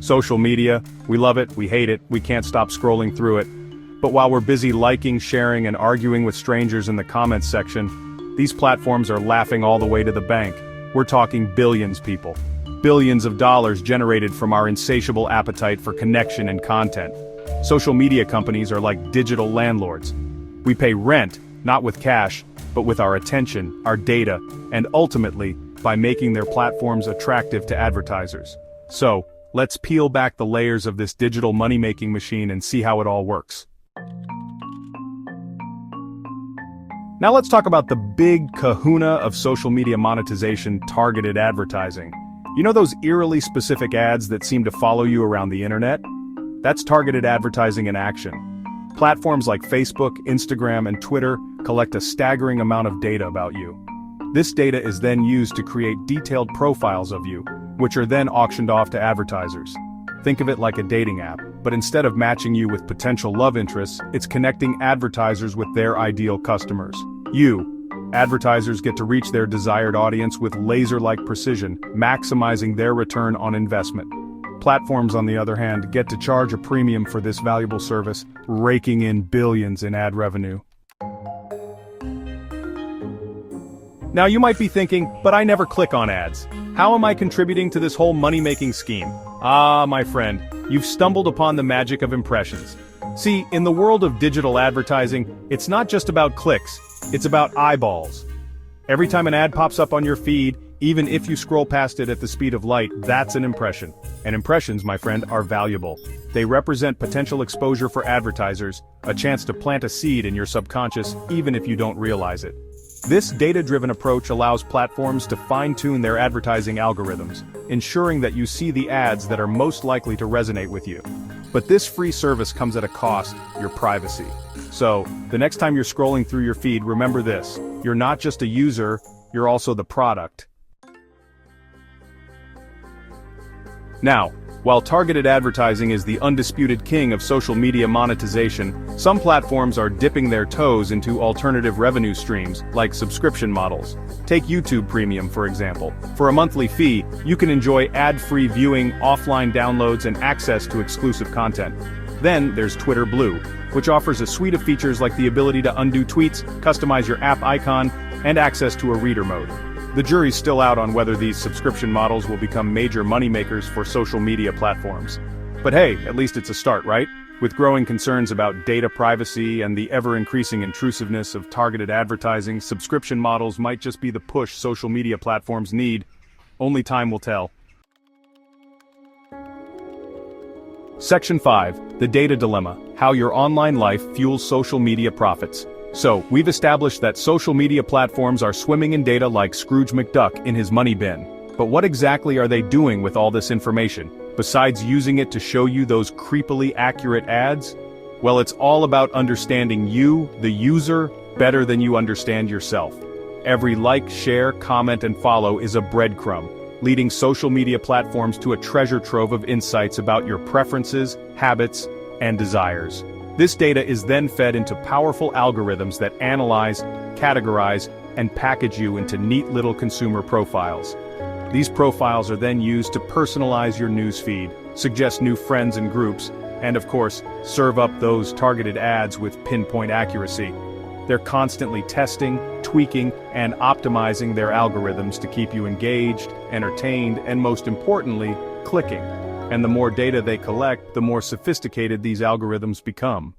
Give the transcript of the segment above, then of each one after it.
Social media, we love it, we hate it, we can't stop scrolling through it. But while we're busy liking, sharing, and arguing with strangers in the comments section, these platforms are laughing all the way to the bank. We're talking billions, people. Billions of dollars generated from our insatiable appetite for connection and content. Social media companies are like digital landlords. We pay rent, not with cash, but with our attention, our data, and ultimately, by making their platforms attractive to advertisers. So, let's peel back the layers of this digital money-making machine and see how it all works. Now let's talk about the big kahuna of social media monetization: targeted advertising. You know those eerily specific ads that seem to follow you around the internet? That's targeted advertising in action. Platforms like Facebook, Instagram, and Twitter collect a staggering amount of data about you. This data is then used to create detailed profiles of you, which are then auctioned off to advertisers. Think of it like a dating app, but instead of matching you with potential love interests, it's connecting advertisers with their ideal customers. Advertisers get to reach their desired audience with laser-like precision, maximizing their return on investment. Platforms, on the other hand, get to charge a premium for this valuable service, raking in billions in ad revenue. Now you might be thinking, but I never click on ads. How am I contributing to this whole money-making scheme? Ah, my friend, you've stumbled upon the magic of impressions. See, in the world of digital advertising, it's not just about clicks, it's about eyeballs. Every time an ad pops up on your feed, even if you scroll past it at the speed of light, that's an impression. And impressions, my friend, are valuable. They represent potential exposure for advertisers, a chance to plant a seed in your subconscious, even if you don't realize it. This data-driven approach allows platforms to fine-tune their advertising algorithms, ensuring that you see the ads that are most likely to resonate with you. But this free service comes at a cost: your privacy. So, the next time you're scrolling through your feed, remember this: you're not just a user, you're also the product. Now, while targeted advertising is the undisputed king of social media monetization, some platforms are dipping their toes into alternative revenue streams, like subscription models. Take YouTube Premium, for example. For a monthly fee, you can enjoy ad-free viewing, offline downloads, and access to exclusive content. Then, there's Twitter Blue, which offers a suite of features like the ability to undo tweets, customize your app icon, and access to a reader mode. The jury's still out on whether these subscription models will become major moneymakers for social media platforms. But hey, at least it's a start, right? With growing concerns about data privacy and the ever-increasing intrusiveness of targeted advertising, subscription models might just be the push social media platforms need. Only time will tell. Section 5, The Data Dilemma: How Your Online Life Fuels Social Media Profits. So, we've established that social media platforms are swimming in data like Scrooge McDuck in his money bin. But what exactly are they doing with all this information, besides using it to show you those creepily accurate ads? Well, it's all about understanding you, the user, better than you understand yourself. Every like, share, comment, and follow is a breadcrumb, leading social media platforms to a treasure trove of insights about your preferences, habits, and desires. This data is then fed into powerful algorithms that analyze, categorize, and package you into neat little consumer profiles. These profiles are then used to personalize your newsfeed, suggest new friends and groups, and of course, serve up those targeted ads with pinpoint accuracy. They're constantly testing, tweaking, and optimizing their algorithms to keep you engaged, entertained, and most importantly, clicking. And the more data they collect, the more sophisticated these algorithms become.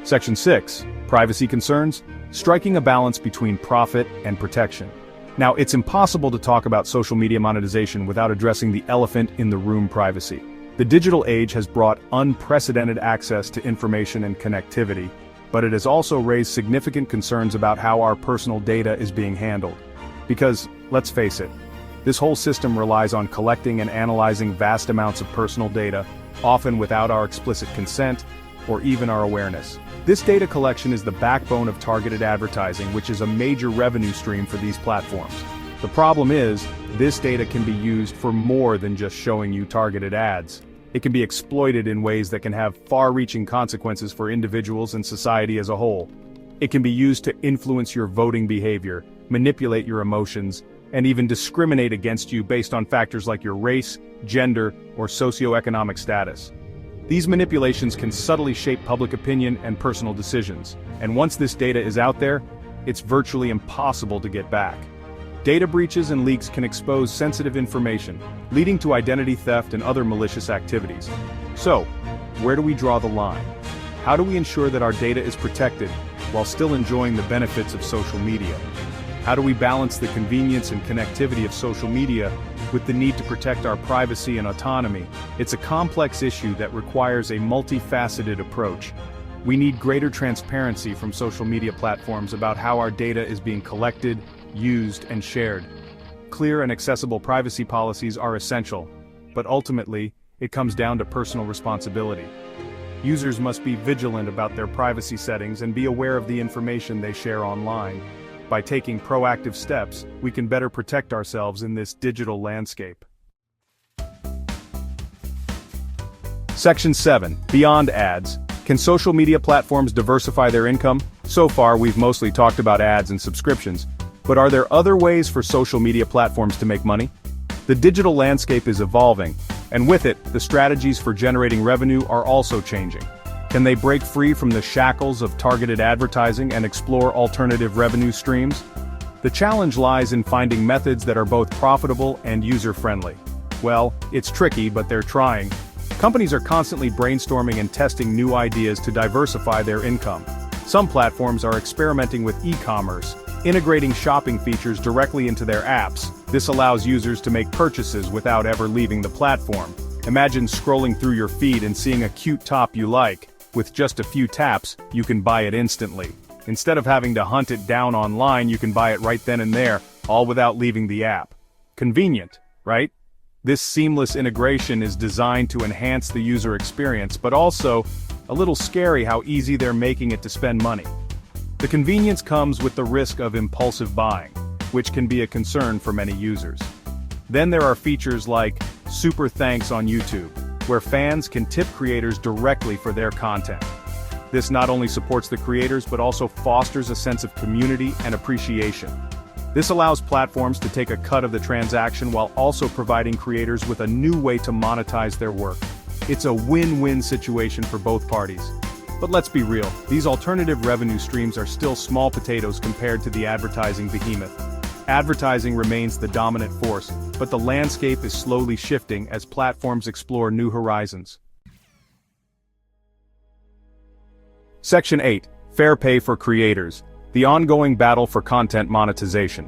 Section 6, Privacy Concerns: Striking a Balance Between Profit and Protection. Now, it's impossible to talk about social media monetization without addressing the elephant in the room: privacy. The digital age has brought unprecedented access to information and connectivity, but it has also raised significant concerns about how our personal data is being handled. Because, let's face it, this whole system relies on collecting and analyzing vast amounts of personal data, often without our explicit consent, or even our awareness. This data collection is the backbone of targeted advertising, which is a major revenue stream for these platforms. The problem is, this data can be used for more than just showing you targeted ads. It can be exploited in ways that can have far-reaching consequences for individuals and society as a whole. It can be used to influence your voting behavior, manipulate your emotions, and even discriminate against you based on factors like your race, gender, or socioeconomic status. These manipulations can subtly shape public opinion and personal decisions, and once this data is out there, it's virtually impossible to get back. Data breaches and leaks can expose sensitive information, leading to identity theft and other malicious activities. So, where do we draw the line? How do we ensure that our data is protected while still enjoying the benefits of social media? How do we balance the convenience and connectivity of social media with the need to protect our privacy and autonomy? It's a complex issue that requires a multifaceted approach. We need greater transparency from social media platforms about how our data is being collected, used, and shared. Clear and accessible privacy policies are essential, but ultimately, it comes down to personal responsibility. Users must be vigilant about their privacy settings and be aware of the information they share online. By taking proactive steps, we can better protect ourselves in this digital landscape. Section 7. Beyond ads. Can social media platforms diversify their income? So far, we've mostly talked about ads and subscriptions, but are there other ways for social media platforms to make money? The digital landscape is evolving, and with it, the strategies for generating revenue are also changing. Can they break free from the shackles of targeted advertising and explore alternative revenue streams? The challenge lies in finding methods that are both profitable and user-friendly. Well, it's tricky, but they're trying. Companies are constantly brainstorming and testing new ideas to diversify their income. Some platforms are experimenting with e-commerce, integrating shopping features directly into their apps. This allows users to make purchases without ever leaving the platform. Imagine scrolling through your feed and seeing a cute top you like. With just a few taps, you can buy it instantly. Instead of having to hunt it down online, you can buy it right then and there, all without leaving the app. Convenient, right? This seamless integration is designed to enhance the user experience, but also a little scary how easy they're making it to spend money. The convenience comes with the risk of impulsive buying, which can be a concern for many users. Then there are features like Super Thanks on YouTube, where fans can tip creators directly for their content. This not only supports the creators but also fosters a sense of community and appreciation. This allows platforms to take a cut of the transaction while also providing creators with a new way to monetize their work. It's a win-win situation for both parties. But let's be real, these alternative revenue streams are still small potatoes compared to the advertising behemoth. Advertising remains the dominant force, but the landscape is slowly shifting as platforms explore new horizons. Section 8. Fair pay for creators. The ongoing battle for content monetization.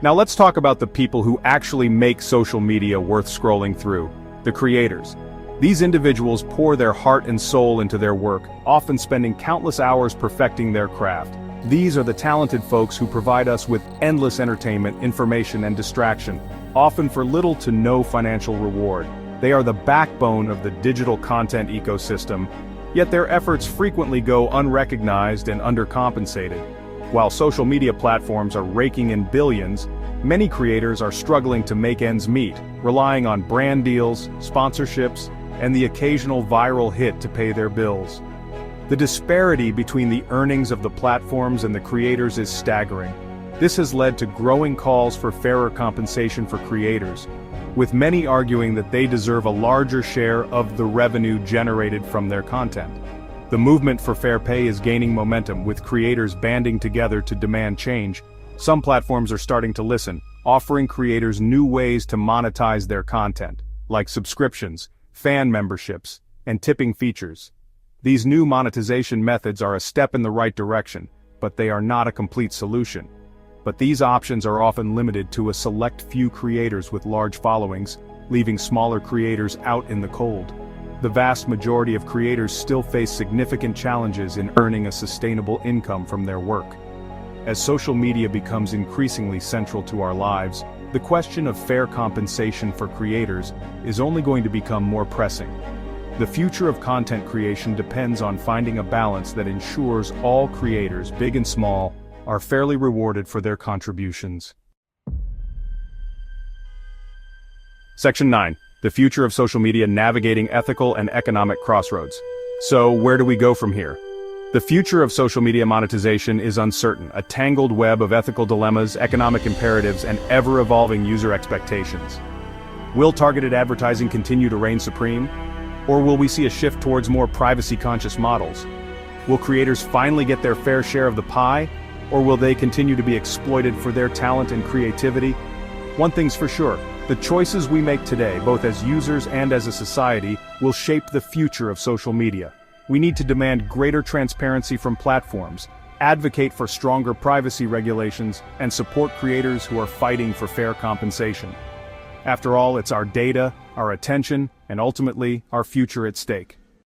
Now let's talk about the people who actually make social media worth scrolling through, the creators. These individuals pour their heart and soul into their work, often spending countless hours perfecting their craft. These are the talented folks who provide us with endless entertainment, information, and distraction, often for little to no financial reward. They are the backbone of the digital content ecosystem, yet their efforts frequently go unrecognized and undercompensated. While social media platforms are raking in billions, many creators are struggling to make ends meet, relying on brand deals, sponsorships, and the occasional viral hit to pay their bills. The disparity between the earnings of the platforms and the creators is staggering. This has led to growing calls for fairer compensation for creators, with many arguing that they deserve a larger share of the revenue generated from their content. The movement for fair pay is gaining momentum, with creators banding together to demand change. Some platforms are starting to listen, offering creators new ways to monetize their content, like subscriptions, fan memberships, and tipping features. These new monetization methods are a step in the right direction, but they are not a complete solution. But these options are often limited to a select few creators with large followings, leaving smaller creators out in the cold. The vast majority of creators still face significant challenges in earning a sustainable income from their work. As social media becomes increasingly central to our lives, the question of fair compensation for creators is only going to become more pressing. The future of content creation depends on finding a balance that ensures all creators, big and small, are fairly rewarded for their contributions. Section 9. The future of social media: navigating ethical and economic crossroads. So, where do we go from here? The future of social media monetization is uncertain, a tangled web of ethical dilemmas, economic imperatives, and ever-evolving user expectations. Will targeted advertising continue to reign supreme? Or will we see a shift towards more privacy-conscious models? Will creators finally get their fair share of the pie? Or will they continue to be exploited for their talent and creativity? One thing's for sure, the choices we make today, both as users and as a society, will shape the future of social media. We need to demand greater transparency from platforms, advocate for stronger privacy regulations, and support creators who are fighting for fair compensation. After all, it's our data, our attention, and ultimately, our future at stake.